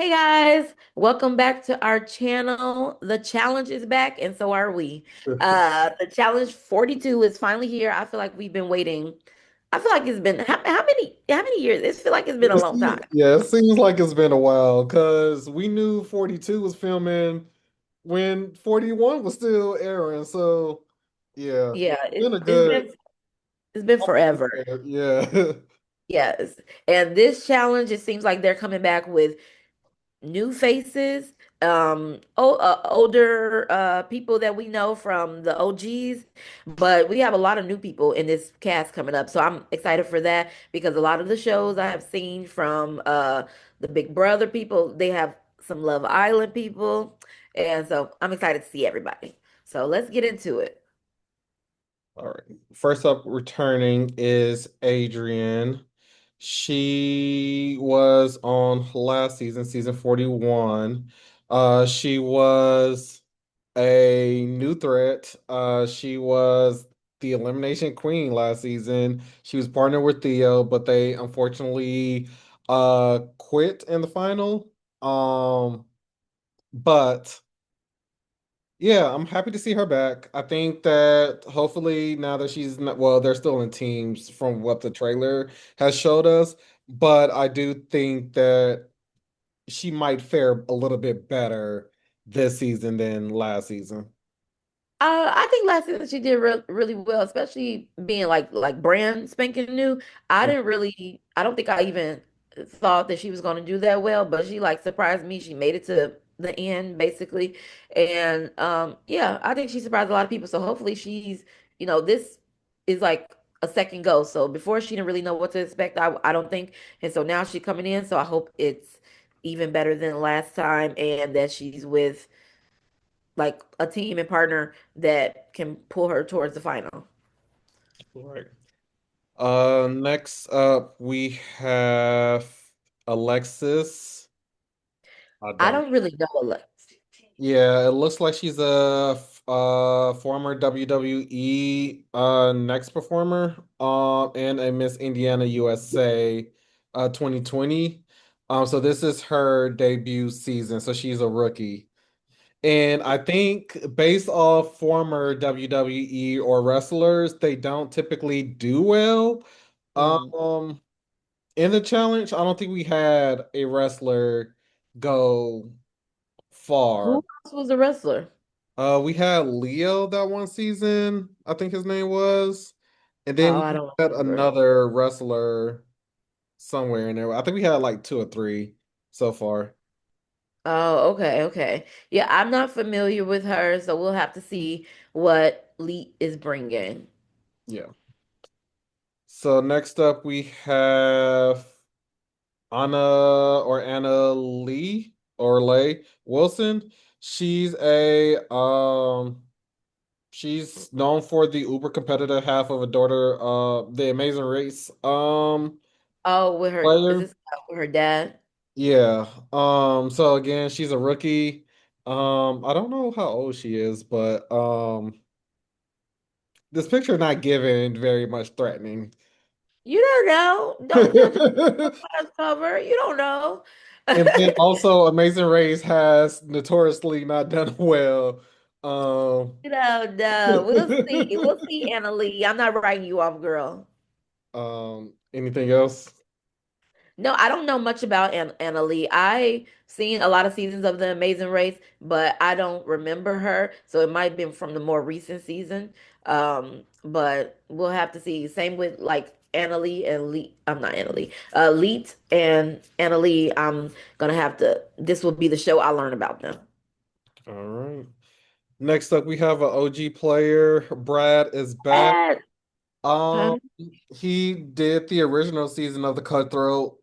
Hey guys, welcome back to our channel. The challenge is back, and so are we. The challenge 42 is finally here. I feel like we've been waiting. I feel like it's been how many years? It feel like it's been a long time. Yeah, it seems like it's been a while because we knew 42 was filming when 41 was still airing. So, yeah, Yeah, been a it's good, been forever. yeah. Yes. And this challenge, it seems like they're coming back with new faces, older people that we know from the OGs, but we have a lot of new people in this cast coming up. So I'm excited for that because a lot of the shows I have seen from the Big Brother people, they have some Love Island people, and so I'm excited to see everybody. So let's get into it. All right. First up, returning is Adrian. She was on last season, season 41. She was a new threat. She was the elimination queen last season. She was partnered with Theo, but they unfortunately quit in the final. But yeah, I'm happy to see her back. I think that hopefully now that she's not, well, they're still in teams from what the trailer has showed us, but I do think that she might fare a little bit better this season than last season. I think last season she did really well, especially being like brand spanking new. I don't think I even thought that she was going to do that well, but she like surprised me. She made it to the end basically, and yeah, I think she surprised a lot of people. So hopefully this is like a second go. So before she didn't really know what to expect, I don't think, and so now she's coming in. So I hope it's even better than last time, and that she's with like a team and partner that can pull her towards the final. Right. Next up we have Alexis. I I don't. don't really know Alexa. Yeah, it looks like she's a former WWE next performer and a Miss Indiana USA 2020. So this is her debut season, so she's a rookie. And I think based off former WWE or wrestlers, they don't typically do well. Mm. Um in the challenge, I don't think we had a wrestler go far. Who else was a wrestler? We had Leo that one season, I think his name was. And then Oh, I we don't had remember. another wrestler somewhere in there. I think we had like two or three so far. Oh, okay, okay. Yeah, I'm not familiar with her, so we'll have to see what Leet is bringing. Yeah. So next up we have Anna Lee or Leigh Wilson. She's a she's known for the uber competitive half of a daughter the Amazing Race Oh, with her, is player. this with her dad? Yeah. So again, she's a rookie. I don't know how old she is, but this picture not giving very much threatening. You don't know. Don't judge a class cover. You don't know. And then also Amazing Race has notoriously not done well. Um You don't know. We'll see. We'll see, Anna Lee. I'm not writing you off, girl. anything else? No, I don't know much about Anna Lee. I seen a lot of seasons of The Amazing Race, but I don't remember her. So it might have been from the more recent season. But we'll have to see. Same with like Anna Lee and Lee. I'm not Anna Lee. Leet and Anna Lee. I'm gonna have to. This will be the show I learn about them. All right. Next up we have an OG player. Brad is back. Yes. Um, Huh? he did the original season of the Cutthroat.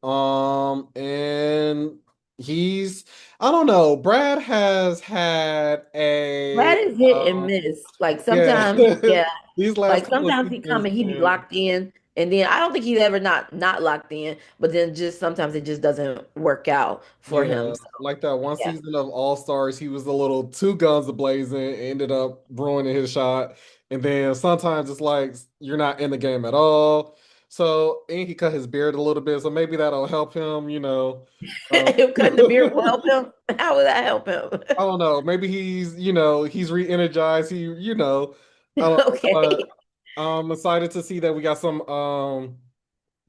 And he's I don't know. Brad has had a Brad is hit and um miss. Like yeah. sometimes, yeah. These last Like couple of sometimes he come seasons and he be been locked in, and then I don't think he's ever not locked in. But then just sometimes it just doesn't work out for him. yeah, So like that one yeah, season of All Stars, he was a little two guns a blazing, ended up ruining his shot. And then sometimes it's like you're not in the game at all. So and he cut his beard a little bit, so maybe that'll help him, Um, Him cutting the beard will help him. How would that help him? I don't know. Maybe he's re-energized. I don't know, but Okay. I'm excited to see that we got some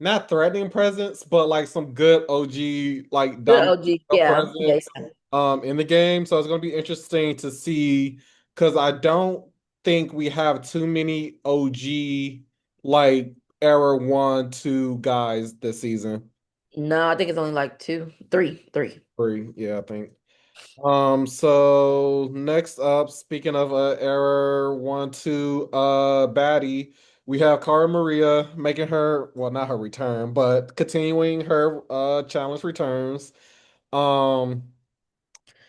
not threatening presence, but like some good OG like Good dominant OG. Yeah. Yeah. presence in the game. So it's gonna be interesting to see because I don't think we have too many OG like era 1, 2 guys this season. No, I think it's only like two, three, three. 3, yeah, I think. So next up, speaking of error 1, 2, baddie, we have Cara Maria making her, well, not her return, but continuing her challenge returns. Um,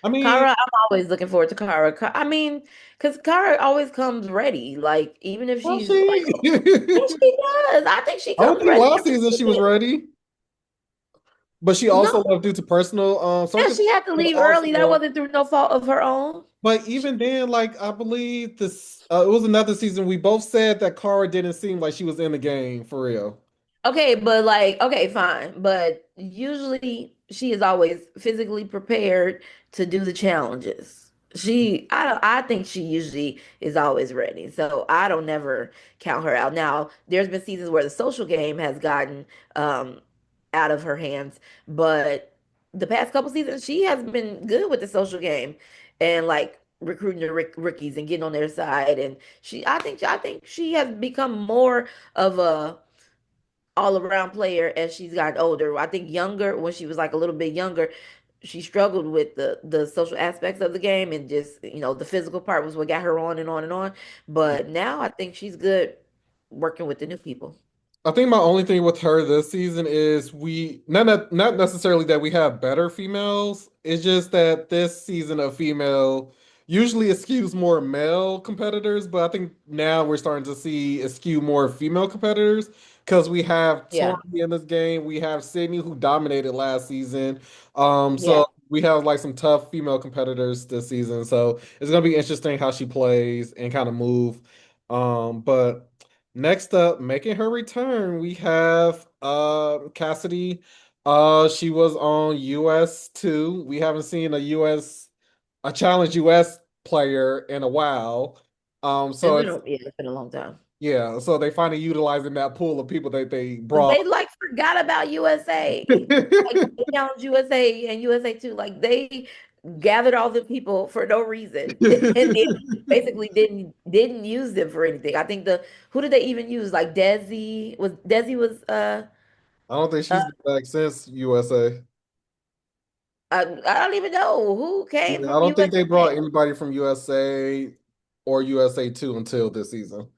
I mean, Cara, I'm always looking forward to Cara. I mean, because Cara always comes ready. Like, even if well, she's like, she and she does. I think she I don't comes think ready last every season she was season. ready, but she No, also left due to personal yeah, she circumstances, had to but leave early. That also wasn't through no fault of her own. but even then, like I believe this, it was another season. We both said that Cara didn't seem like she was in the game for real. Okay, but like, okay, fine. But usually she is always physically prepared to do the challenges. I think she usually is always ready. So I don't never count her out. Now, there's been seasons where the social game has gotten um out of her hands, but the past couple seasons she has been good with the social game and like recruiting the rookies and getting on their side. And I think she has become more of a all around player as she's gotten older. I think younger, when she was like a little bit younger, she struggled with the social aspects of the game and just, the physical part was what got her on and on and on. But now I think she's good working with the new people. I think my only thing with her this season is we not necessarily that we have better females. It's just that this season of female usually it skews more male competitors, but I think now we're starting to see it skew more female competitors because we have Tori Yeah. in this game, we have Sydney who dominated last season. So Yeah. we have like some tough female competitors this season. So it's gonna be interesting how she plays and kind of move. But next up, making her return, we have Cassidy. She was on US 2. We haven't seen a challenge US player in a while. So it's It's been a long time. yeah, so they finally utilizing that pool of people that they But brought. they like forgot about USA. Like they challenged USA and USA too. Like they gathered all the people for no reason and then basically didn't use them for anything. I think the who did they even use? Like Desi was I don't think uh she's been back since USA. I don't even know who came Yeah, I from don't think they USA. brought anybody from USA or USA 2 until this season.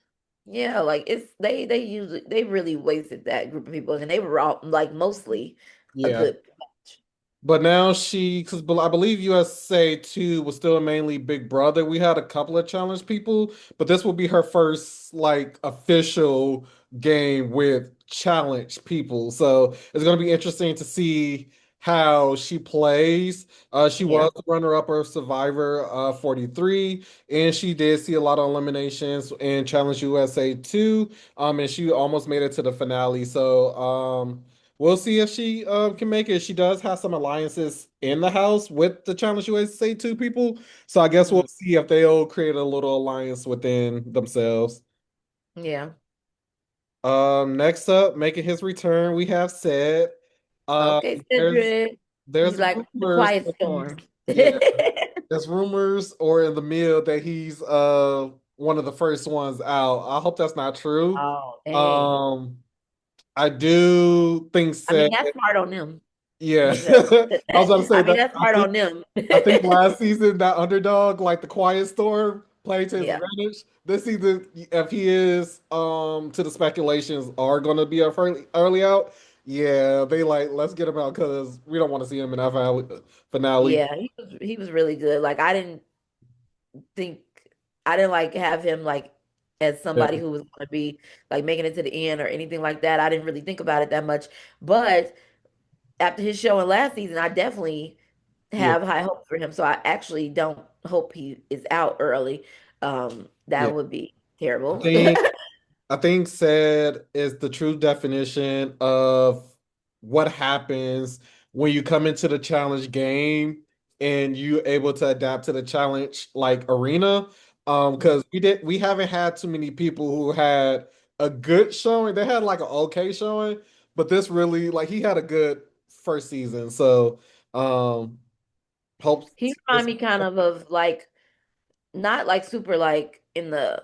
Yeah, like it's they usually they really wasted that group of people and they were all like mostly a Yeah. good match. But now because I believe USA 2 was still mainly Big Brother. We had a couple of challenge people, but this will be her first like official game with challenge people. So it's going to be interesting to see how she plays. She Yeah. was the runner-up of Survivor 43, and she did see a lot of eliminations in Challenge USA 2. And she almost made it to the finale. So we'll see if she can make it. She does have some alliances in the house with the Challenge USA 2 people. So I guess we'll Mm. see if they'll create a little alliance within themselves. Yeah. Next up, making his return, we have said um Okay, there's Cedric. He's there's like the rumors quiet that he's storm. yeah, there's rumors or in the mill that he's one of the first ones out. I hope that's not true. Oh, dang. Um I do think I said mean, that's smart on them. yeah. Because I was about to say I mean, that that's smart on them. I think last season that underdog, like the quiet storm, played to his Yeah. advantage. This season, if he is to the speculations are gonna be a early out, yeah, they like let's get him out because we don't want to see him in that finale. Yeah, he was really good. Like think I didn't like have him like as Yeah, somebody who was going to be like making it to the end or anything like that. I didn't really think about it that much. But after his show in last season, I definitely yeah, have high hopes for him. So I actually don't hope he is out early. yeah. That would be I terrible. think. I think said is the true definition of what happens when you come into the challenge game and you able to adapt to the challenge like arena. Mhm. Because we haven't had too many people who had a good showing. They had like an okay showing, but this really like he had a good first season. So um hope He remind me kind of like not like super like in the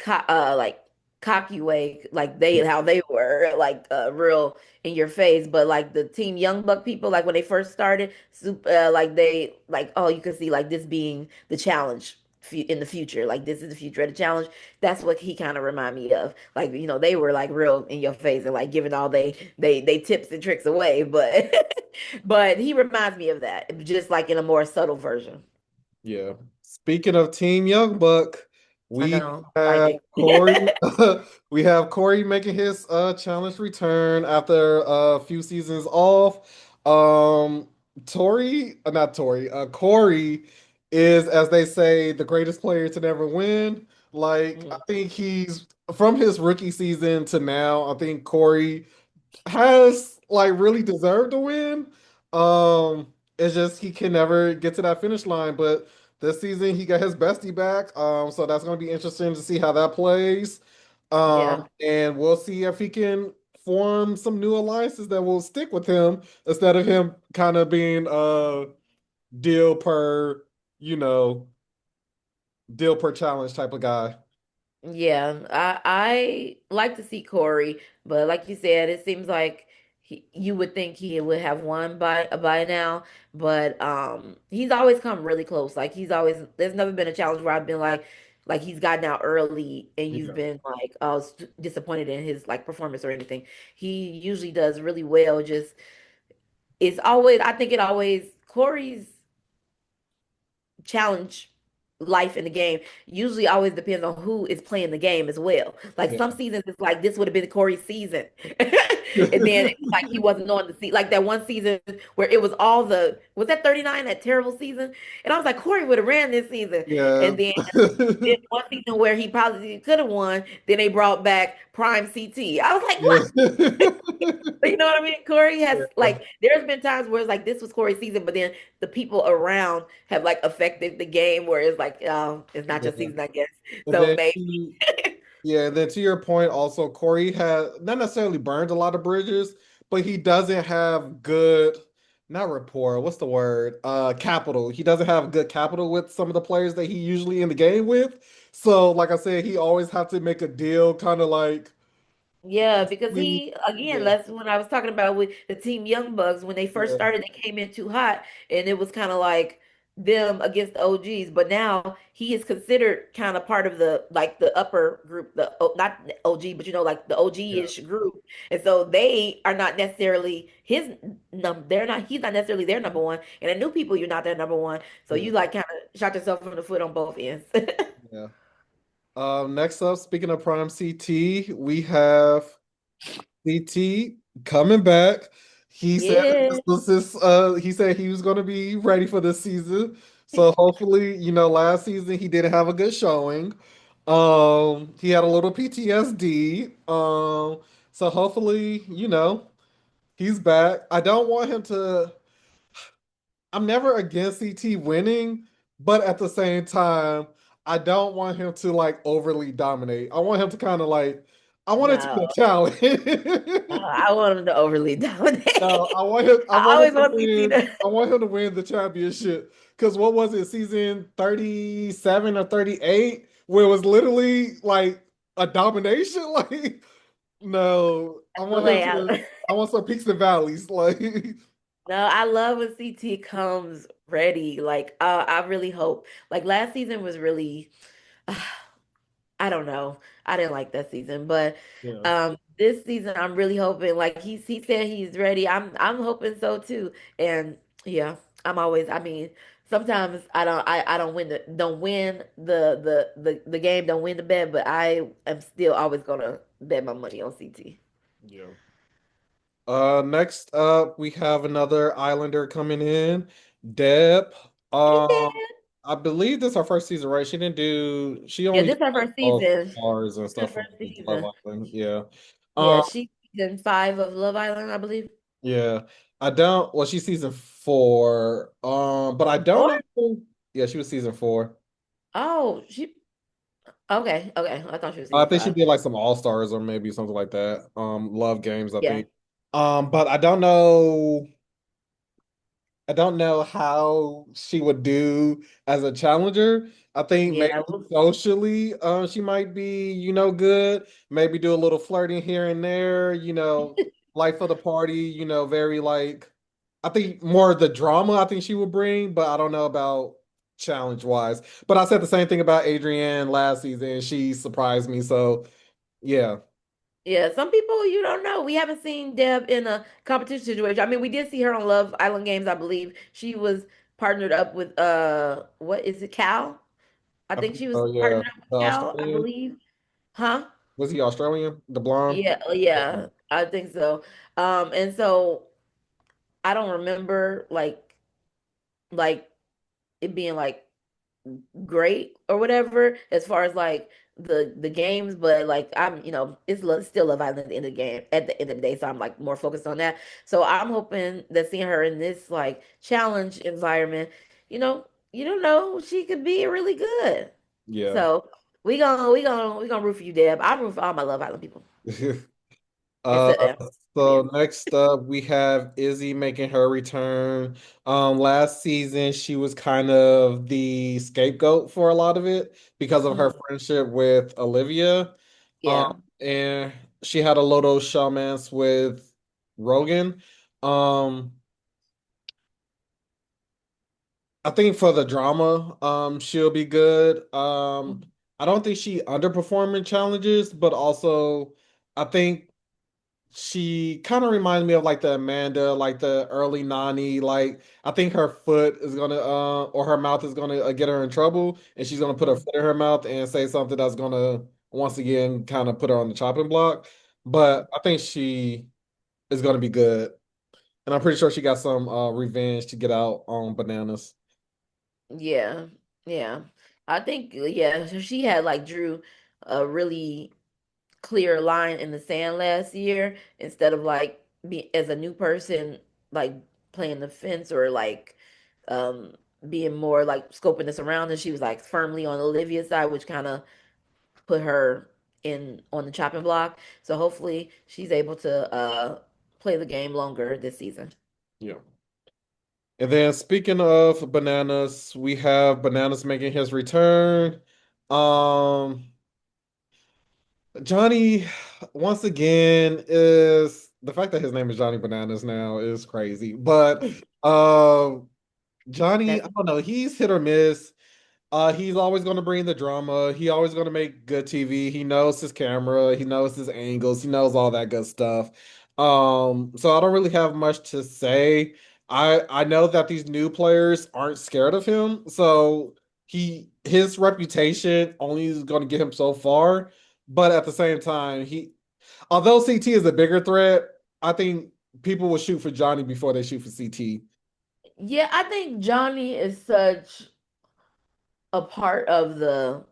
like cocky way, like they how they were like real in your face, but like the Team Young Buck people, like when they first started, like they like oh you can see like this being the challenge in the future, like this is the future of the challenge. That's what he kind of remind me of. Like they were like real in your face and like giving all they tips and tricks away, but but he reminds me of that, just like in a more subtle version. Yeah. Speaking of Team Young Buck, I we know, have exciting. Corey. We have Corey making his challenge return after a few seasons off. Not Tori, Corey is, as they say, the greatest player to never win. Like, I think he's from his rookie season to now, I think Corey has like really deserved to win. It's just he can never get to that finish line. But this season he got his bestie back. So that's gonna be interesting to see how that plays. Yeah. And we'll see if he can form some new alliances that will stick with him instead of him kind of being deal per, you know, deal per challenge type of guy. Yeah, I like to see Corey, but like you said, it seems like you would think he would have won by now, but he's always come really close. Like he's always there's never been a challenge where I've been like he's gotten out early and you've Yeah. been like disappointed in his like performance or anything. He usually does really well. Just it's always I think it always Corey's challenge life in the game usually always depends on who is playing the game as well. Like some Yeah. seasons it's like this would have been Corey's season. And then it's like he wasn't on the seat like that one season where it was all the was that 39 that terrible season? And I was like Corey would have ran this season. Yeah. And then one season where he probably could have won, then they brought back Prime CT. I was like, what? Yeah. You know what I mean? Corey has Yeah. like there's been times where it's like this was Corey's season, but then the people around have like affected the game where it's like it's not your Yeah. season, I guess. And So then maybe yeah, and then to your point, also Corey has not necessarily burned a lot of bridges, but he doesn't have good, not rapport, what's the word? Capital. He doesn't have good capital with some of the players that he usually in the game with. So, like I said, he always have to make a deal, kind of like yeah, because we, he again, yeah, that's when I was talking about with the Team Young Bucks when they first yeah, started, they came in too hot, and it was kind of like them against the OGs. But now he is considered kind of part of the like the upper group, not OG, but like the yeah, OG-ish group, and so they are not necessarily his They're not. He's not necessarily their number one, and the new people, you're not their number one. So yeah, you like kind of shot yourself in the foot on both ends. yeah. Next up, speaking of Prime CT, we have CT coming back. He said Yeah. this was his, he said he was going to be ready for this season. So hopefully, last season he didn't have a good showing. He had a little PTSD. So hopefully, he's back. I don't want him to I'm never against CT winning, but at the same time, I don't want him to like overly dominate. I want him to kind of like, I want it to be a No, challenge. I want him to overly No, dominate. I I want him always to want CT win. to. I want him to win the championship. Because what was it, season 37 or 38, where it was literally like a domination? Like, no, The way out. I want some peaks and valleys. Like, No, I love when CT comes ready. Like, I really hope. Like last season was really, I don't know. I didn't like that season, but yeah, this season I'm really hoping. Like he said he's ready. I'm hoping so too. And yeah, I'm always. I mean, sometimes I don't win the game, don't win the bet, but I am still always gonna bet my money on CT. yeah. Next up, we have another Islander coming in, Deb. Hey, Um, Dad. I believe this is her first season, right? She Yeah, only this did is her like first All season. Stars and Her stuff on first Love season. Island. Yeah. Yeah, Um, she's season 5 of Love Island, I believe. yeah. I don't, well, she's season 4. But I don't Or know. Yeah, she was season 4. oh, she okay, okay. I thought she was I season think she 5. did like some All Stars or maybe something like that. Love Games, I Yeah, think. But I don't know how she would do as a challenger. I think yeah. maybe socially, she might be, good. Maybe do a little flirting here and there, life of the party, very like, I think more of the drama I think she would bring, but I don't know about challenge wise. But I said the same thing about Adrienne last season. She surprised me. So yeah. Yeah, some people you don't know. We haven't seen Deb in a competition situation. I mean, we did see her on Love Island Games, I believe. She was partnered up with what is it, Cal? I I think think she was so, yeah. partnered up with The Cal, I Australian. believe. Huh? Was he Australian? The blonde? Yeah, yeah, I think so. And so I don't remember like it being like great or whatever as far as like the games, but like it's still Love Island at the end of the game at the end of the day, so I'm like more focused on that. So I'm hoping that seeing her in this like challenge environment, you don't know, she could be really good. Yeah. So we gonna root for you, Deb. I root for all my Love Island people Uh, except so Tammy. next up we have Izzy making her return. Last season she was kind of the scapegoat for a lot of it because of her Mhm. friendship with Olivia. Yeah. And she had a little showmance with Rogan. Um, I think for the drama, she'll be good. I don't think she underperformed in challenges, but also I think she kind of reminds me of like the Amanda, like the early Nani. Like I think her foot is gonna, or her mouth is gonna get her in trouble, and she's gonna put her Mhm. foot in her mouth and say something that's gonna once again kind of put her on the chopping block. But I think she is gonna be good, and I'm pretty sure she got some revenge to get out on Bananas. Yeah, yeah. I think yeah, so she had like drew a really clear line in the sand last year instead of like be as a new person like playing the fence or like um being more like scoping this around, and she was like firmly on Olivia's side, which kind of put her in on the chopping block. So hopefully she's able to play the game longer this season. Yeah. And then speaking of Bananas, we have Bananas making his return. Um, Johnny, once again, is the fact that his name is Johnny Bananas now is crazy. But Johnny, I That's don't know, he's hit or miss. He's always going to bring the drama. He always going to make good TV. He knows his camera. He knows his angles. He knows all that good stuff. So I don't really have much to say. I know that these new players aren't scared of him. So his reputation only is going to get him so far. But at the same time, although CT is a bigger threat, I think people will shoot for Johnny before they shoot for CT. yeah, I think Johnny is such a part of the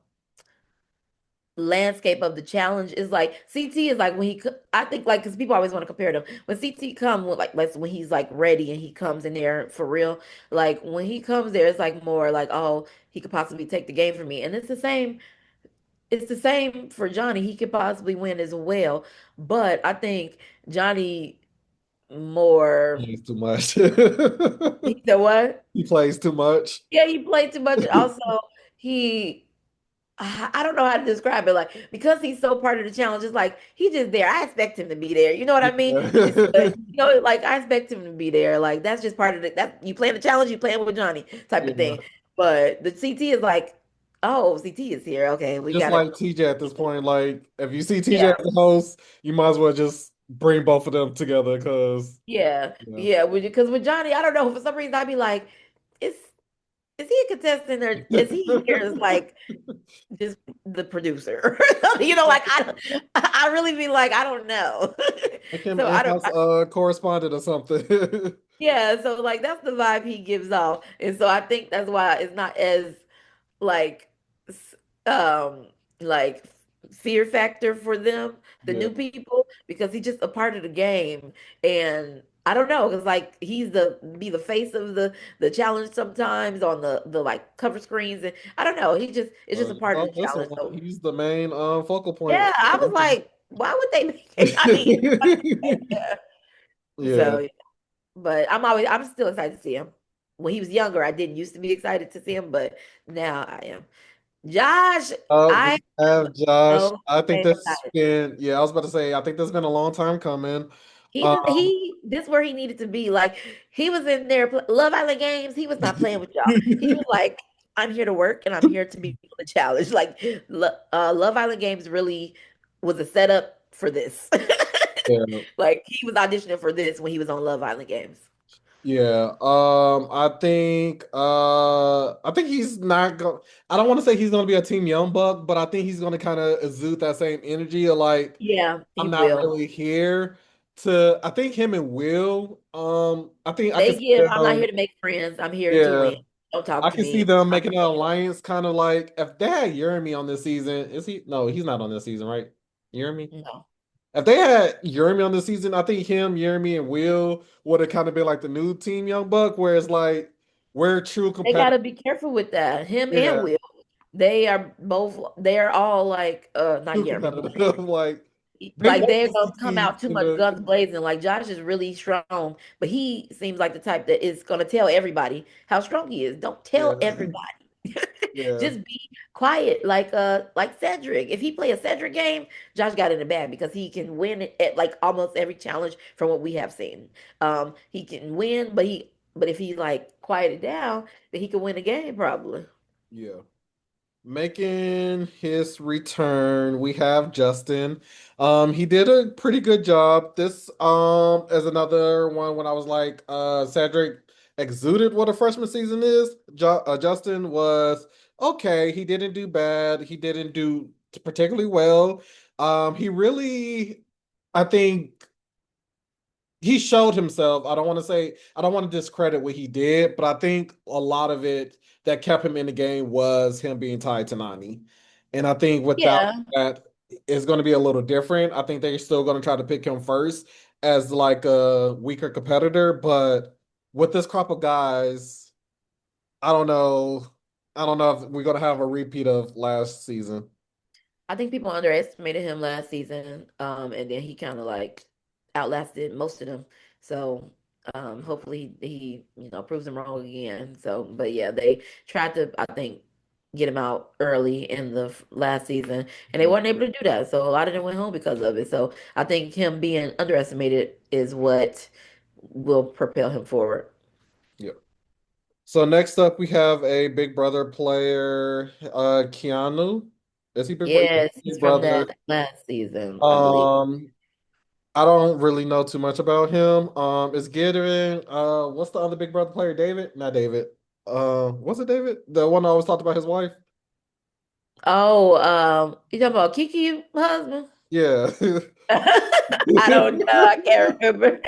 landscape of the challenge. Is like CT is like when I think like because people always want to compare them when CT come with like when he's like ready and he comes in there for real, like when he comes there it's like more like, oh, he could possibly take the game from me, and it's the same for Johnny. He could possibly win as well, but I think Johnny more, He's too much. he said what? He plays too much. Yeah, he played too much. Also, he I don't know how to describe it. Like because he's so part of the challenge, it's like he's just there. I expect him to be there. You know what I mean? But Yeah. like I expect him to be there. Like that's just part of it. That you playing the challenge, you playing with Johnny type of Yeah. thing. But the CT is like, oh, CT is here. Okay, we Just got it. like TJ at this point, like if you see TJ Yeah, as the host, you might as well just bring both of them together because yeah, yeah. yeah. Because with Johnny, I don't know. For some reason, I'd be like, is is he a contestant or is he here as like just the producer? Like I really be like, I don't know. Make him So I don't. in-house correspondent or something. Yeah, so like that's the vibe he gives off. And so I think that's why it's not as like s- um like fear factor for them, the Yeah. new people, because he's just a part of the game. And I don't know, because like he's the be the face of the challenge sometimes on the like cover screens, and I don't know, he just it's just a part of the Listen, challenge. So he's the main focal point. yeah, I was like, why would they make it? I mean, yeah. Yeah. So, but I'm still excited to see him. When he was younger, I didn't used to be excited to see him, but now I am. Josh, I We have Josh. so I think that's excited. been, yeah, I was about to say, I think that's been a long time coming. Um, He this where he needed to be. Like he was in there Love Island games. He was not playing with y'all. He was like, I'm here to work and I'm here to be on the challenge. Like Love Island games really was a setup for this. yeah. Like he was auditioning for this when he was on Love Island games. Yeah. I think he's not going I don't want to say he's gonna be a Team Young Buck, but I think he's gonna kind of exude that same energy of like, Yeah, he I'm not will. really here to I think him and Will, I think I can They see give, I'm not them, here to make friends. I'm here to yeah. win. Don't talk I to can see me. them I'm making an alliance kind of like if they had Jeremy on this season, is he no, he's not on this season, right? Jeremy? no. If they had Jeremy on the season, I think him, Jeremy, and Will would have kind of been like the new Team Young Buck, where it's like we're true They competitors. gotta be careful with that. Him and Yeah, Will. They are both they are all like not true Jeremy. competitive. Like they Like want they're to gonna come see out too much the guns blazing. Like Josh is really strong, but he seems like the type that is gonna tell everybody how strong he is. Don't yeah, tell everybody. yeah, Just be quiet, like Cedric. If he play a Cedric game, Josh got in the bag because he can win it at like almost every challenge from what we have seen. He can win, but if he like quieted down, then he can win the game probably. yeah. Making his return, we have Justin. He did a pretty good job. This is another one when I was like, Cedric exuded what a freshman season is. Justin was okay. He didn't do bad. He didn't do particularly well. He really, I think he showed himself. I don't want to discredit what he did, but I think a lot of it that kept him in the game was him being tied to Nani. And I think without Yeah. that, it's going to be a little different. I think they're still going to try to pick him first as like a weaker competitor, but with this crop of guys, I don't know. I don't know if we're going to have a repeat of last season. I think people underestimated him last season, and then he kind of like outlasted most of them. So, hopefully he proves them wrong again. So, but yeah, they tried to, I think, get him out early in the last season, and they weren't able to do that. So a lot of them went home because of it. So I think him being underestimated is what will propel him forward. Yeah. So next up, we have a Big Brother player, Keanu. Is he Yes, he's Big from Brother? that last season, I believe. Um, I don't really know too much about him. It's Gideon. What's the other Big Brother player? David? Not David. Was it David? The one I always talked about his wife? Oh, you talking about Kiki husband? Yeah. I don't know. I can't remember.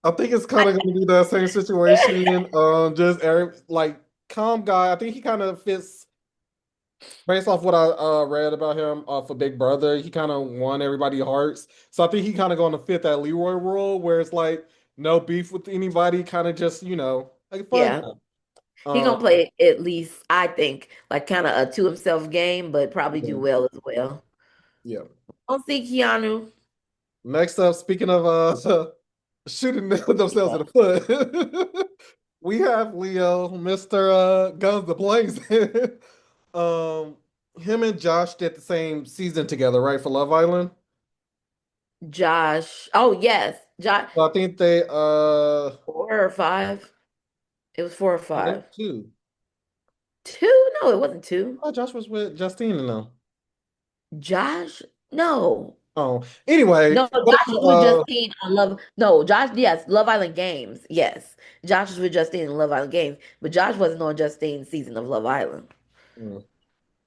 I think it's kind of going to be that same situation. Just Eric, like calm guy. I think he kind of fits based off what I read about him for Big Brother. He kind of won everybody's hearts, so I think he kind of going to fit that Leroy role where it's like no beef with anybody, kind of just like a fun Yeah, guy. he Um, gonna play at least, I think, like kind of a to himself game, but probably do yeah, well as well. yeah. Don't see Keanu. Next up, speaking of shooting themselves in Yeah. the foot, we have Leo, Mr. Guns the Blazing. um, him and Josh did the same season together, right, for Love Island. Josh. Oh yes, Josh. So I think they 4 or 5. It was 4 or 5. two. Two? No, it wasn't two. Oh, Josh was with Justine and them. Josh? No. Oh, anyway, No, Josh was with Justine on Love. No, Josh, yes, Love Island Games. Yes. Josh was with Justine in Love Island Games, but Josh wasn't on Justine's season of Love Island. mm.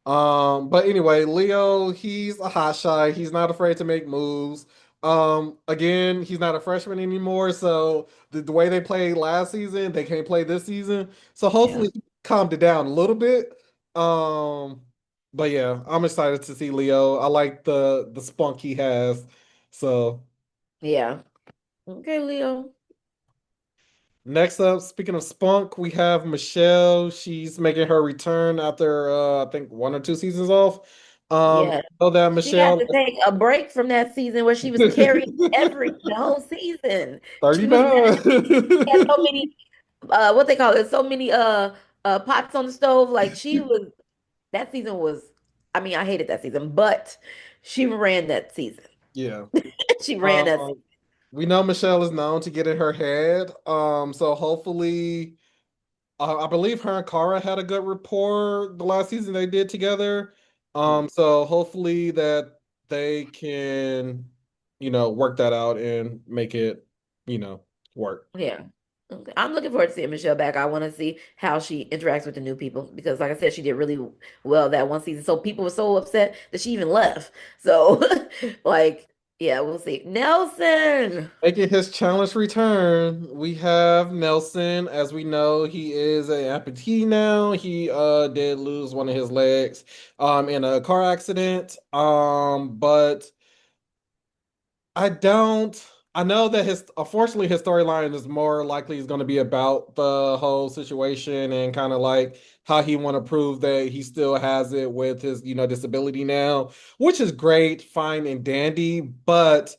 But anyway, Leo, he's a hot shot. He's not afraid to make moves. Again, he's not a freshman anymore, so the way they played last season, they can't play this season. So Yeah. hopefully he calmed it down a little bit. Um, but yeah, I'm excited to see Leo. I like the spunk he has. So Yeah. Okay, Leo. next up, speaking of spunk, we have Michelle. She's making her return after I think 1 or 2 seasons off. Yeah. Know that She had Michelle to take a break from that season where she was carrying the whole season. She was running, 39. she had so many what they call it, so many pots on the stove. Like she was that season was I mean, I hated that season, but she ran that season. Yeah. She ran that Um, we know Michelle is known to get in her head. So hopefully, I believe her and Cara had a good rapport the last season they did together. season. So hopefully that they can, work that out and make it, work. Yeah. Okay. I'm looking forward to seeing Michelle back. I want to see how she interacts with the new people because, like I said, she did really well that one season. So people were so upset that she even left. So, like, yeah, we'll see. Nelson. Making his challenge return, we have Nelson. As we know, he is an amputee now. He did lose one of his legs in a car accident. But I don't. I know that his unfortunately his storyline is more likely is going to be about the whole situation and kind of like how he want to prove that he still has it with his disability now, which is great, fine and dandy, but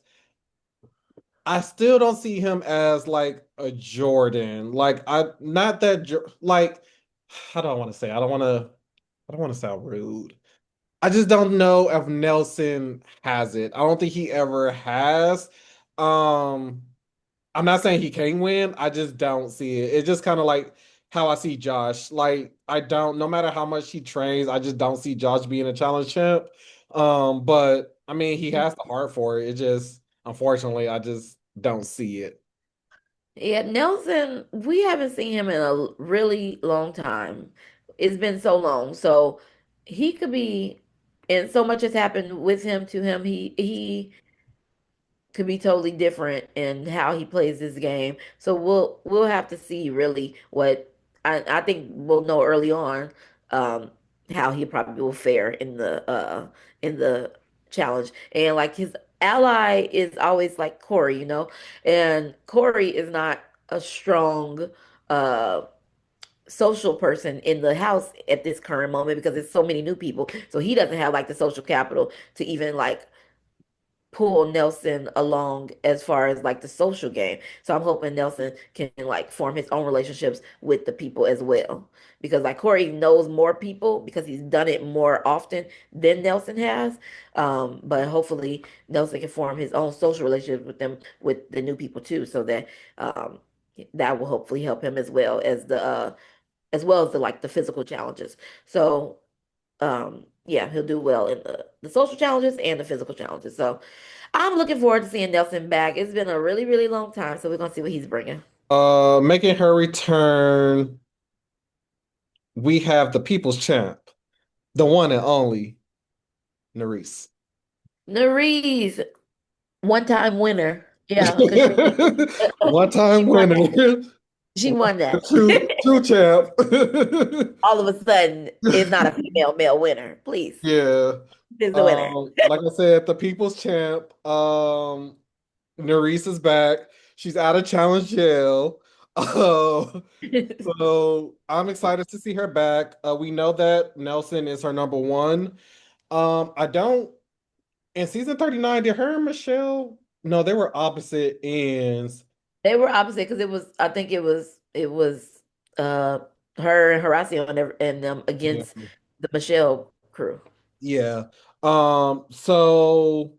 I still don't see him as like a Jordan. Like I not that like how do I want to say? I don't want to sound rude. I just don't know if Nelson has it. I don't think he ever has. Um, I'm not saying he can win. I just don't see it. It's just kind of like how I see Josh. Like I don't, no matter how much he trains, I just don't see Josh being a challenge champ. But I mean, he has the heart for it. It just, unfortunately, I just don't see it. Yeah, Nelson, we haven't seen him in a really long time. It's been so long. So he could be, and so much has happened with him to him. He could be totally different in how he plays this game. So we'll have to see really what I think we'll know early on how he probably will fare in the challenge. And like his ally is always like Corey, and Corey is not a strong uh social person in the house at this current moment because there's so many new people. So he doesn't have like the social capital to even like pull Nelson along as far as like the social game. So I'm hoping Nelson can like form his own relationships with the people as well. Because like Corey knows more people because he's done it more often than Nelson has. But hopefully Nelson can form his own social relationships with them with the new people too, so that um that will hopefully help him as well as the like the physical challenges. So yeah, he'll do well in the social challenges and the physical challenges. So I'm looking forward to seeing Nelson back. It's been a really, really long time, so we're gonna see what he's bringing. Making her return, we have the people's champ, the one and only Nurys. Nurys, one-time winner. Yeah, because One she time won that. winner. She won that. True champ. All of a sudden, it's not a female male winner. Please, Yeah. this is the winner. Like I said, the people's champ. Nurys is back. She's out of challenge jail. Uh, so I'm excited to see her back. We know that Nelson is her number one. I don't in season 39, did her and Michelle? No, they were opposite ends. They were opposite because I think it was uh her and Horacio and them Yeah. against the Michelle crew. Yeah. So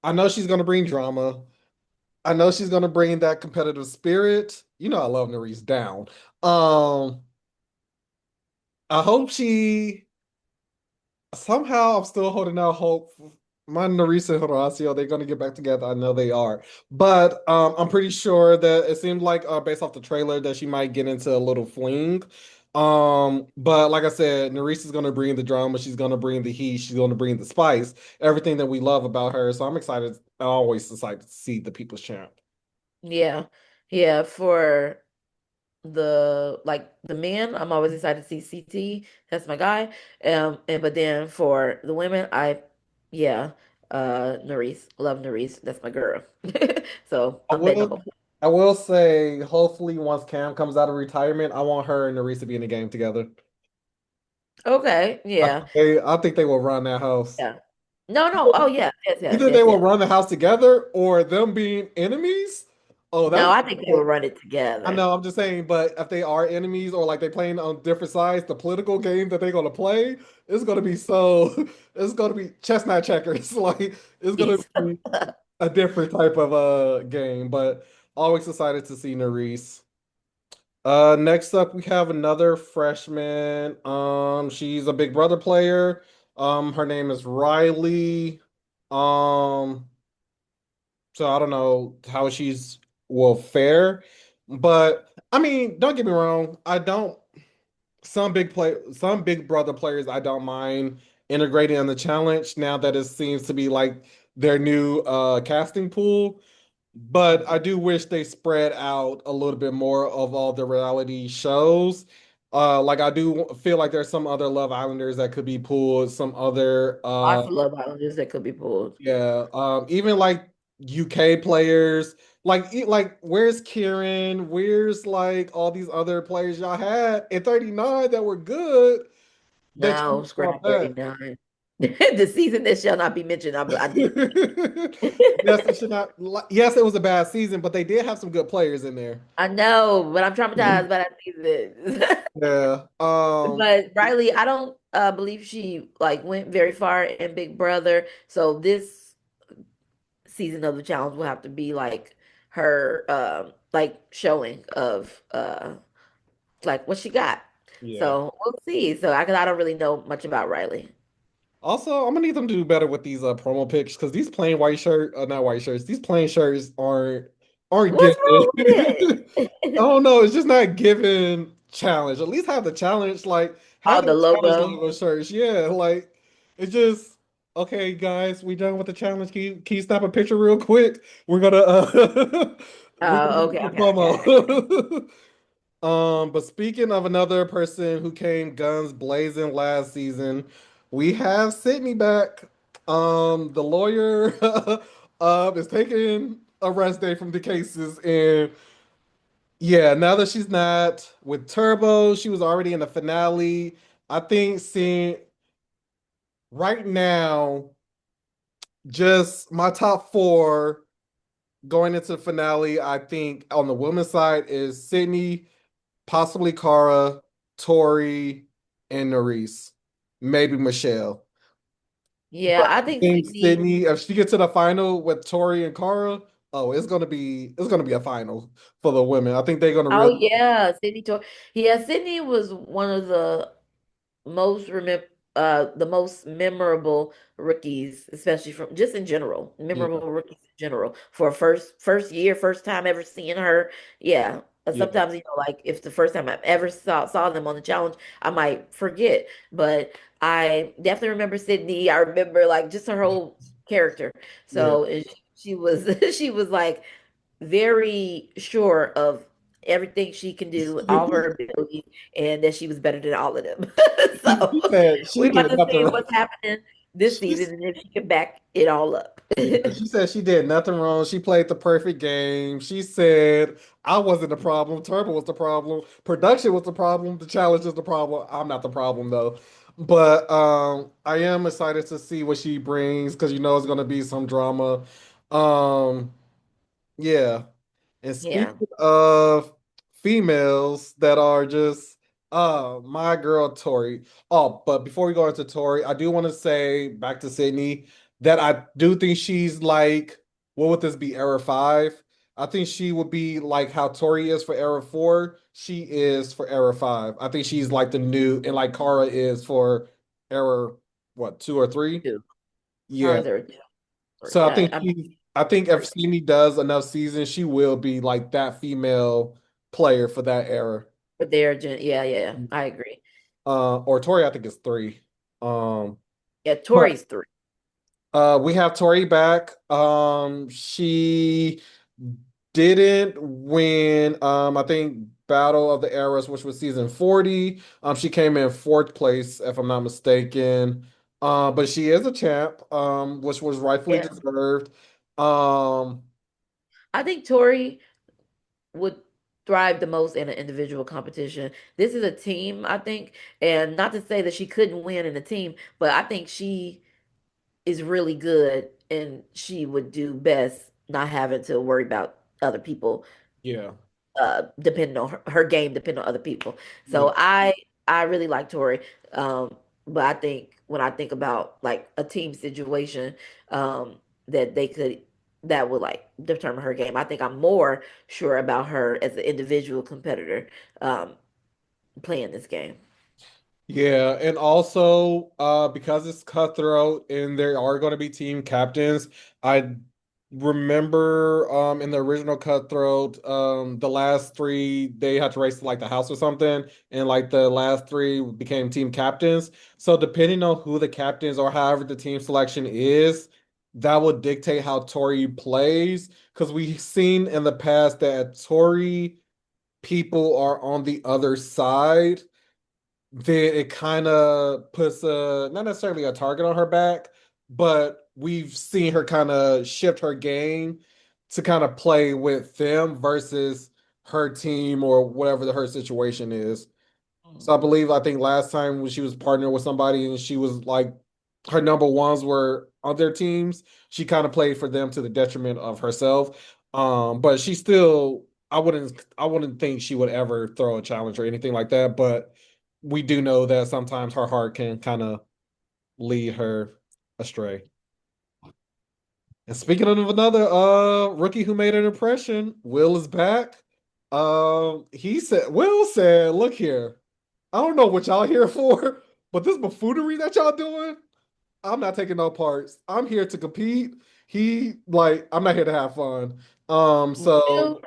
I know she's gonna bring drama. I know she's gonna bring that competitive spirit. You know I love Nurys down. Um, I hope she somehow I'm still holding out hope. My Nurys and Horacio, they're gonna get back together. I know they are. But I'm pretty sure that it seemed like based off the trailer that she might get into a little fling. But like I said, Nurys is gonna bring the drama, she's gonna bring the heat, she's gonna bring the spice, everything that we love about her. So I'm excited, I always excited to see the people's champ. Yeah. Yeah, for the like the men, I'm always excited to see CT. That's my guy. And but then for the women, yeah, Nurys, love Nurys. That's my girl. So I I'm betting on will both. I will say, hopefully once Cam comes out of retirement, I want her and Nurys to be in the game together. Okay, I yeah, think they will run that house. yeah. No, no. Oh yeah, yes, yes, Either they yes, will yes. run the house together or them being enemies. Oh, No, that's I think they will run it I together. know, I'm just saying, but if they are enemies or like they playing on different sides, the political game that they're gonna play is gonna be so it's gonna be chestnut checkers. Like it's gonna Yes. be a different type of game. But always excited to see Nurys. Next up we have another freshman. She's a Big Brother player. Her name is Riley. Um, so I don't know how she's will fare, but I mean, don't get me wrong. I don't. Some Big Brother players I don't mind integrating in the challenge now that it seems to be like their new casting pool. But I do wish they spread out a little bit more of all the reality shows. Like I do feel like there's some other Love Islanders that could be pulled, some other Lots of Love Islanders that could be pulled. yeah, even like UK players, like where's Kieran? Where's like all these other players y'all had at 39 that were good that you No, brought scrap back? 39. The season that shall not be mentioned. I did. Yes, it should not. Yes, it was a bad season, but they did have some good players in there. I know, but I'm traumatized by that season. Yeah. But Riley, I don't believe she like went very far in Big Brother. So this season of the challenge will have to be like her like showing of like what she got. Yeah. So we'll see. So I don't really know much about Riley. Also, I'm gonna need them to do better with these promo pics because these plain white shirt, not white shirts, these plain shirts aren't What's giving. wrong with I it? don't know, it's just not giving challenge. At least have the challenge, like Oh, have the the challenge logo. logo shirts. Yeah, like it's just okay, guys. We done with the challenge. Can you snap a picture real quick? We're gonna we're gonna Oh, do okay, the okay, okay. promo. But speaking of another person who came guns blazing last season, we have Sydney back. The lawyer is taking a rest day from the cases, and yeah, now that she's not with Turbo, she was already in the finale. I think seeing right now, just my top four going into the finale, I think on the women's side is Sydney, possibly Cara, Tori, and Nurys, maybe Michele. Yeah, But I I think think Sydney. Sydney, if she gets to the final with Tori and Cara, oh, it's gonna be a final for the women. I think they're gonna Oh really yeah, Sydney. Yeah, Sydney was one of the most memorable rookies, especially from just in general, yeah memorable rookies in general for a first year, first time ever seeing her. Yeah. yeah. Sometimes, like if the first time I've ever saw them on the challenge, I might forget. But I definitely remember Sydney. I remember like just her whole character. Yeah. So and she was she was like very sure of everything she can do, all her abilities, and that she was better than all of them. She So said she we're about did to nothing see wrong. what's happening this She's, season and if she can back it all up. yeah, she said she did nothing wrong. She played the perfect game. She said I wasn't the problem. Turbo was the problem. Production was the problem. The challenge is the problem. I'm not the problem though. But I am excited to see what she brings because it's gonna be some drama. Um, yeah. And Yeah. speaking of females that are just my girl Tori. Oh, but before we go into Tori, I do want to say back to Sydney that I do think she's like, what would this be, era five? I think she would be like how Tori is for era four, she is for era five. I think she's like the new and like Cara is for era what, two or three? Two. Yeah. Are there two? So I think I'm I think if Sydney does enough seasons, she will be like that female player for that era. but they're yeah, yeah. I agree. Or Tori, I think it's three. Um, Yeah, but Tori's three. we have Tori back. She didn't win. I think Battle of the Eras, which was season 40. She came in fourth place, if I'm not mistaken. But she is a champ, which was rightfully Yeah. deserved. Um, I think Tori would thrive the most in an individual competition. This is a team, I think, and not to say that she couldn't win in a team, but I think she is really good and she would do best not having to worry about other people yeah, depending on her game depending on other people. yeah. So I really like Tori. Um but I think when I think about like a team situation um that they could that would like determine her game. I think I'm more sure about her as an individual competitor um playing this game. Yeah, and also because it's cutthroat and there are going to be team captains, I remember in the original cutthroat, the last three they had to race to like the house or something, and like the last three became team captains. So depending on who the captains or however the team selection is, that would dictate how Tori plays. Because we've seen in the past that Tori people are on the other side, then it kind of puts a not necessarily a target on her back, but we've seen her kind of shift her game to kind of play with them versus her team or whatever her situation is. So I think last time when she was partnering with somebody and she was like her number ones were on their teams, she kind of played for them to the detriment of herself. But she still, I wouldn't think she would ever throw a challenge or anything like that. But we do know that sometimes her heart can kind of lead her astray. And speaking of another rookie who made an impression, Will is back. Will said, look here. I don't know what y'all here for, but this buffoonery that y'all doing, I'm not taking no parts. I'm here to compete. I'm not here to have fun. So Will,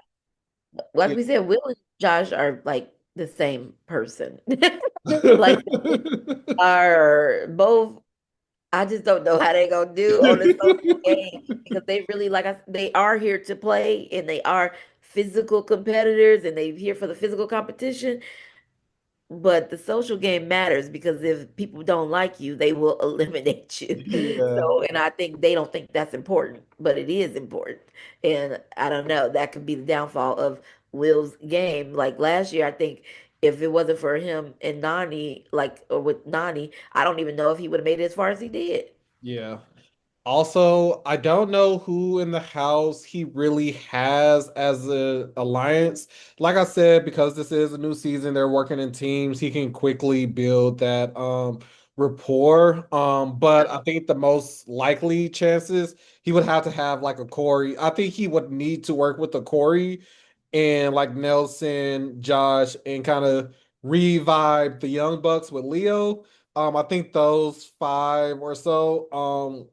like yeah. we said, Will and Josh are like the same person. Like they are both. I just don't know how they gonna do on the social game because they really they are here to play and they are physical competitors and they here for the physical competition. But the social game matters because if people don't like you, they will eliminate you. Yeah. So, and I think they don't think that's important, but it is important. And I don't know, that could be the downfall of Will's game. Like last year, I think if it wasn't for him and Nani, like or with Nani, I don't even know if he would have made it as far as he did. Yeah. Also, I don't know who in the house he really has as a alliance. Like I said, because this is a new season, they're working in teams. He can quickly build that rapport. But I think the most likely chances he would have to have like a Corey. I think he would need to work with a Corey and like Nelson, Josh, and kind of revive the Young Bucks with Leo. I think those five or so.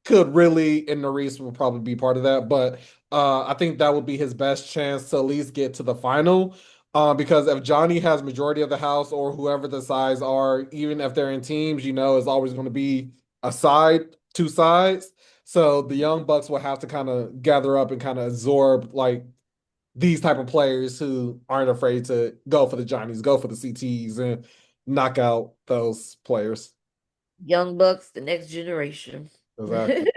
Could really, and Nurys will probably be part of that, but I think that would be his best chance to at least get to the final. Because if Johnny has majority of the house or whoever the sides are, even if they're in teams, it's always going to be a side, two sides. So the Young Bucks will have to kind of gather up and kind of absorb like these type of players who aren't afraid to go for the Johnnies, go for the CTs, and knock out those players. Young Bucks, the next generation. Exactly.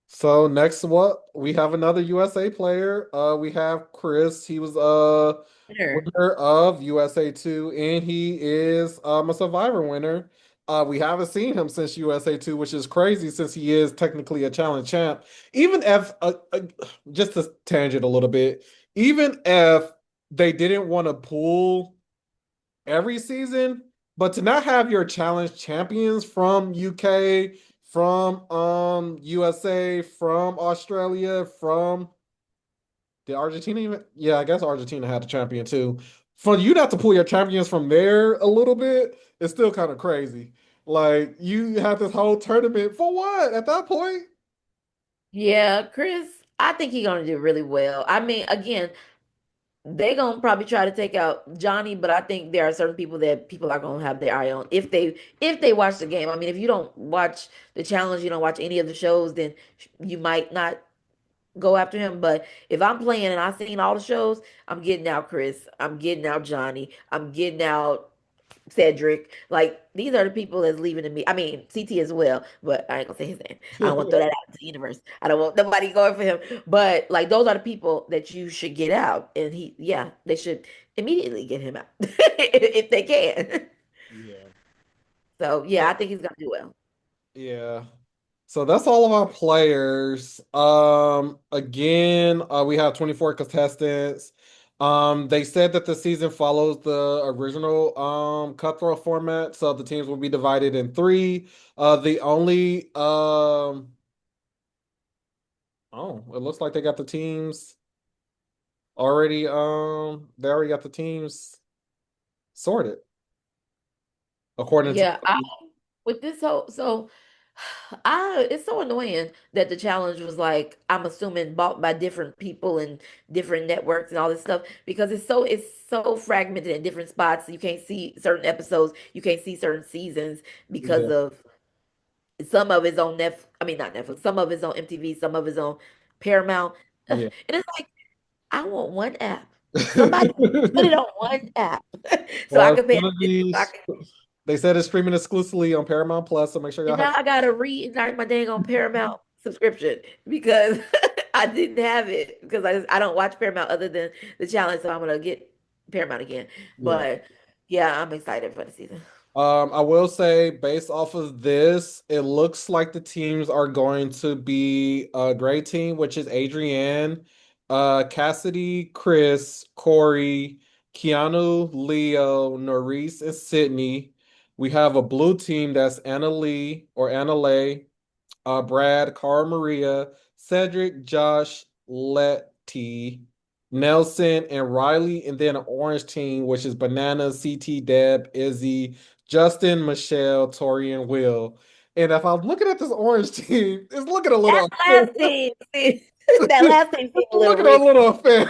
So next, what we have another USA player. We have Chris. He was Winner. winner of USA 2, and he is a Survivor winner. We haven't seen him since USA 2, which is crazy since he is technically a challenge champ. Even if just to tangent a little bit, even if they didn't want to pull every season, but to not have your challenge champions from UK, from USA, from Australia, from did Argentina even? Yeah, I guess Argentina had a champion too. For you not to pull your champions from there a little bit, it's still kind of crazy. Like you have this whole tournament for what at that point? Yeah, Chris, I think he's gonna do really well. I mean, again, they gonna probably try to take out Johnny, but I think there are certain people that people are gonna have their eye on if they watch the game. I mean, if you don't watch the challenge, you don't watch any of the shows, then you might not. go after him. But if I'm playing and I've seen all the shows, I'm getting out Chris. I'm getting out Johnny. I'm getting out Cedric. Like these are the people that's leaving to me. I mean, CT as well, but I ain't gonna say his name. I don't want to throw that out into the universe. I don't want nobody going for him. But like those are the people that you should get out. And yeah, they should immediately get him out if they can. Yeah. So yeah, I think he's gonna do well. Yeah. So that's all of our players. Again, we have 24 contestants. They said that the season follows the original cutthroat format, so the teams will be divided in three. The only oh, it looks like they got the teams already they already got the teams sorted according to Yeah, with this whole I it's so annoying that the challenge was like I'm assuming bought by different people and different networks and all this stuff because it's so fragmented in different spots. You can't see certain episodes, you can't see certain seasons because yeah, of some of it's on I mean not Netflix, some of it's on MTV, some of it's on Paramount. yeah. And it's like I want one app. Somebody put it on one app so I Well, it's can pay gonna attention. be So I can they said it's streaming exclusively on Paramount Plus, so make sure y'all And have now I gotta reignite my dang on Paramount subscription because I didn't have it because I don't watch Paramount other than the challenge, so I'm gonna get Paramount again. yeah. But yeah, I'm excited for the season. I will say, based off of this, it looks like the teams are going to be a gray team, which is Adrienne, Cassidy, Chris, Corey, Keanu, Leo, Nurys, and Sydney. We have a blue team that's Anna Lee or Anna Lay, Brad, Cara Maria, Cedric, Josh, Lete, Nelson, and Riley, and then an orange team, which is Banana, CT, Deb, Izzy, Justin, Michele, Tori, and Will. And if I'm looking at this orange team, it's looking a That little last team, that last team seemed a little looking a rigged. little unfair.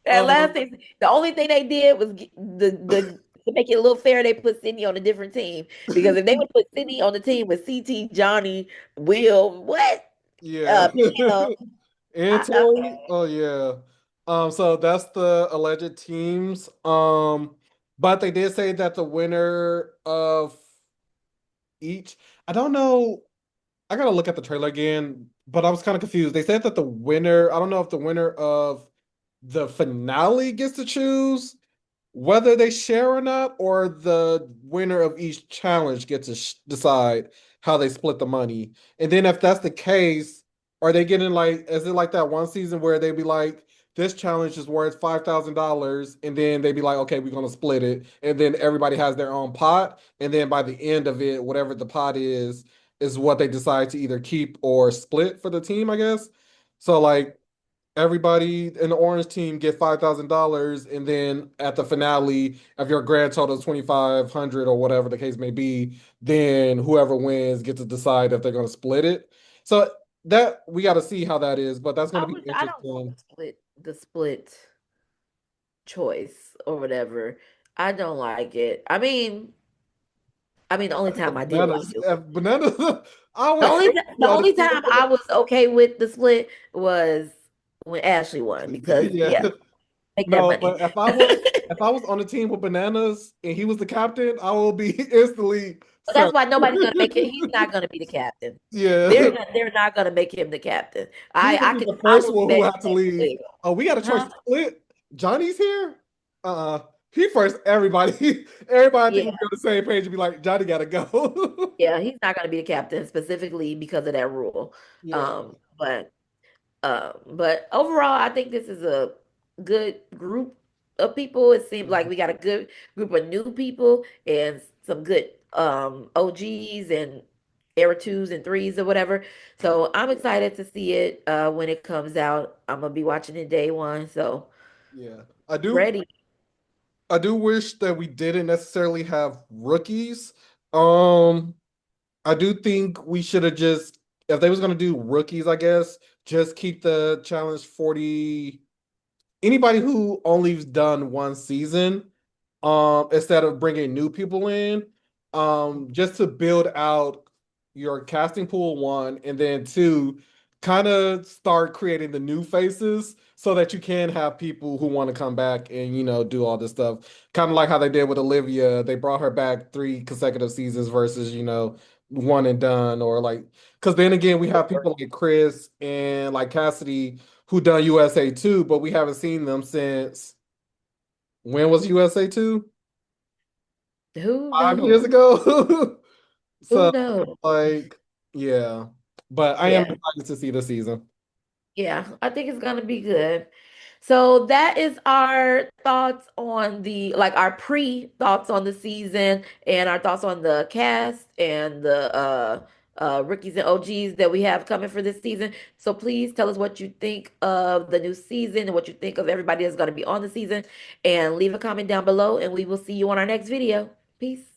That last team, the only thing they did was the to make it a little fair, they put Sydney on a different team because if they would put Sydney on the team with CT, Johnny, Will, what? Yeah. Piano, And Tori? Oh yeah. So that's the alleged teams. But they did say that the winner of each, I don't know, I gotta look at the trailer again, but I was kind of confused. They said that the winner, I don't know if the winner of the finale gets to choose whether they share or not, or the winner of each challenge gets to decide how they split the money. And then if that's the case, are they getting like, is it like that one season where they be like, this challenge is worth $5,000, and then they be like, okay, we're gonna split it, and then everybody has their own pot, and then by the end of it, whatever the pot is what they decide to either keep or split for the team, I guess. So like everybody in the orange team get $5,000, and then at the finale, if your grand total is 2,500 or whatever the case may be, then whoever wins gets to decide if they're going to split it. So that we got to see how that is, but that's going to be I don't want interesting. the split choice or whatever. I don't like it. The only time I did like Bananas, it. bananas. I The would only hate ti- to be the on the only team. time I was okay with the split was when Ashley won because Yeah. yeah, make that No, money. but if I was on the team with bananas and he was the captain, I will be instantly But that's set. why nobody's gonna make it. He's not gonna be the captain. Yeah. They're not gonna make him the captain. He I will I be could the I first will one who bet had to that he leave. will. Oh, we got a choice Huh? to split. Johnny's here. He first. Everybody, everybody, I think Yeah. will be on the same page and be like, Johnny got to go. Yeah, he's not gonna be the captain specifically because of that rule. Yeah, But overall, I think this is a good group of people. It seems like we got a good group of new people and some good OGs and era twos and threes or whatever. So I'm excited to see it when it comes out. I'm gonna be watching it day one. So yeah. I do. ready. I do wish that we didn't necessarily have rookies. Um, I do think we should have just, if they was gonna do rookies, I guess, just keep the challenge 40. Anybody who only's done one season, instead of bringing new people in, just to build out your casting pool, one, and then two, kind of start creating the new faces so that you can have people who want to come back and do all this stuff. Kind of like how they did with Olivia. They brought her back 3 consecutive seasons versus one and done, or like, because then again we have people like Chris and like Cassidy who done USA 2, but we haven't seen them since, when was USA 2? Who 5 years knows? ago. Who So knows? like, yeah, but I am Yeah. excited to see the season. Yeah, I think it's gonna be good. So that is our thoughts on the like our pre-thoughts on the season and our thoughts on the cast and the rookies and OGs that we have coming for this season. So please tell us what you think of the new season and what you think of everybody that's gonna be on the season and leave a comment down below and we will see you on our next video. Peace.